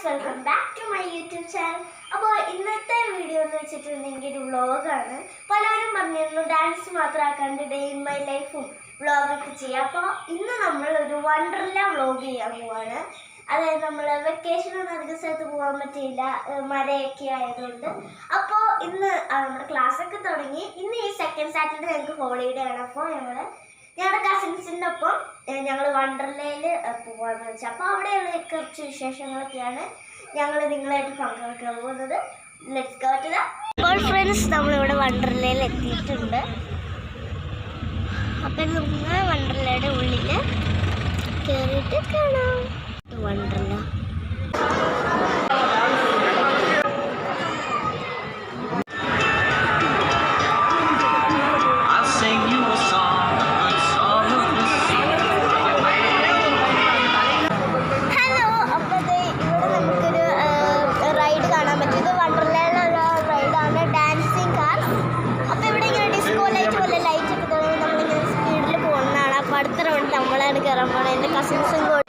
Welcome back to my YouTube channel. അപ്പോൾ ഇന്നത്തെ video എന്ന് വെച്ചിട്ടുണ്ടെങ്കിൽ ഒരു വ്ളോഗാണ്. പലരും പറഞ്ഞിരുന്നു ഡാൻസ് മാത്രമാക്കാണ്ട് ഡേ ഇൻ മൈ ലൈഫും വ്ളോഗൊക്കെ ചെയ്യാം. അപ്പോൾ ഇന്ന് നമ്മൾ ഒരു വണ്ടർല വ്ളോഗ് ചെയ്യാൻ പോവാണ്. അതായത് നമ്മൾ വെക്കേഷനൊന്നും അധികം സ്ഥലത്ത് പോകാൻ പറ്റിയില്ല, മഴയൊക്കെ ആയതുകൊണ്ട്. അപ്പോൾ ഇന്ന് നമ്മുടെ ക്ലാസ്സൊക്കെ തുടങ്ങി. ഇന്ന് ഈ സെക്കൻഡ് സാറ്റർഡേ ഞങ്ങൾക്ക് ഹോളിഡേ ആണ്. അപ്പോൾ ഞങ്ങളുടെ കസിൻസിൻ്റെ ഒപ്പം ഞങ്ങൾ വണ്ടർലയിൽ പോകാമെന്ന് വെച്ചാൽ. അപ്പോൾ അവിടെയുള്ള കുറച്ച് വിശേഷങ്ങളൊക്കെയാണ് ഞങ്ങൾ നിങ്ങളായിട്ട് പങ്കുവെക്കാൻ പോകുന്നത്. Let's go to the. അപ്പോൾ ഫ്രണ്ട്സ്, നമ്മളിവിടെ വണ്ടർലയിൽ എത്തിയിട്ടുണ്ട്. അപ്പം നമുക്ക് വണ്ടർലയുടെ ഉള്ളിൽ കയറിയിട്ട് കാണാം. വണ്ടർല അടുത്ത റൗണ്ട് നമ്മളാണ് കയറാൻ പോണത്. എൻ്റെ കസിൻസും കൂടി.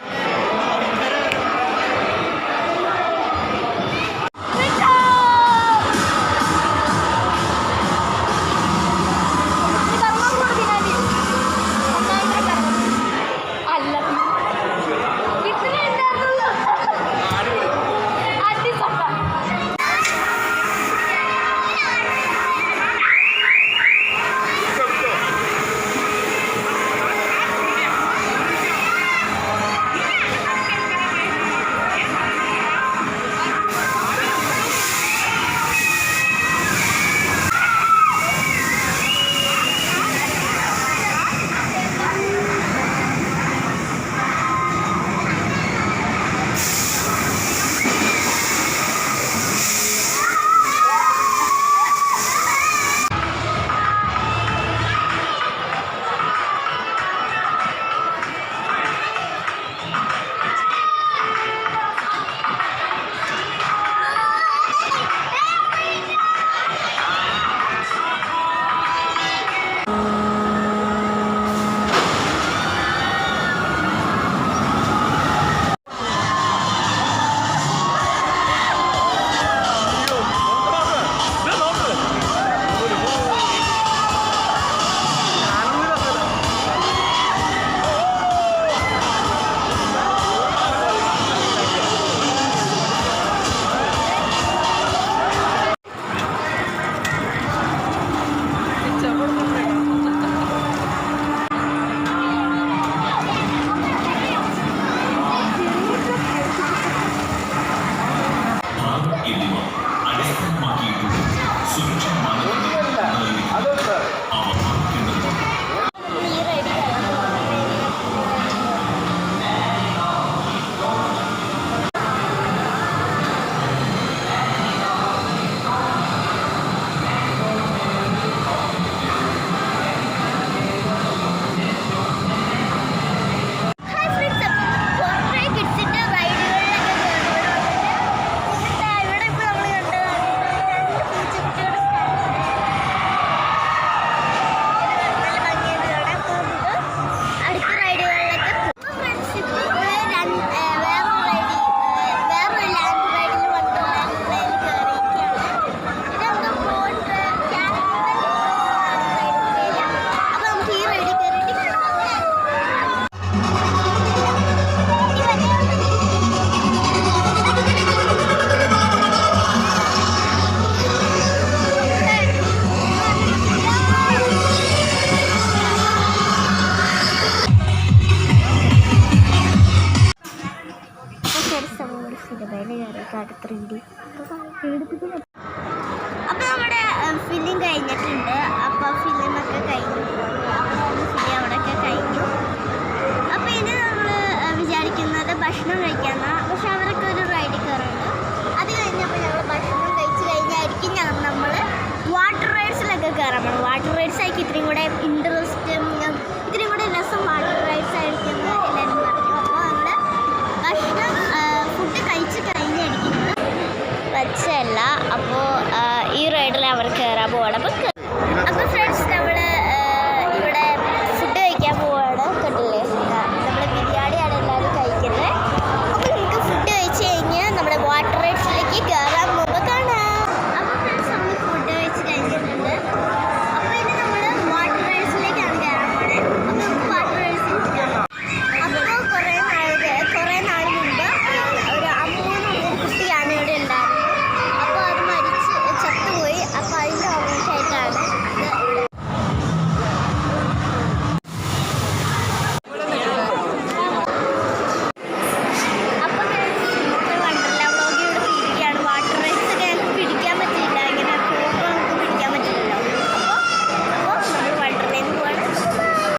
അപ്പൊ നമ്മുടെ ഫിലിം കഴിഞ്ഞിട്ടുണ്ട്. അപ്പൊ ഫിലിമൊക്കെ കഴിഞ്ഞു, അവിടെയൊക്കെ കഴിഞ്ഞു. അപ്പൊ ഇനി നമ്മൾ വിചാരിക്കുന്നത് ഭക്ഷണം കഴിക്കാന്നാ. പക്ഷെ അവരൊക്കെ ഒരു റൈഡിൽ കയറുന്നുണ്ട്. അത് കഴിഞ്ഞപ്പോൾ ഞങ്ങൾ ഭക്ഷണം കഴിച്ച് കഴിഞ്ഞായിരിക്കും നമ്മൾ വാട്ടർ റൈഡ്സിലൊക്കെ കയറാൻ പോകണം. വാട്ടർ റൈഡ്സ് ആയിരിക്കും ഇത്രയും കൂടെ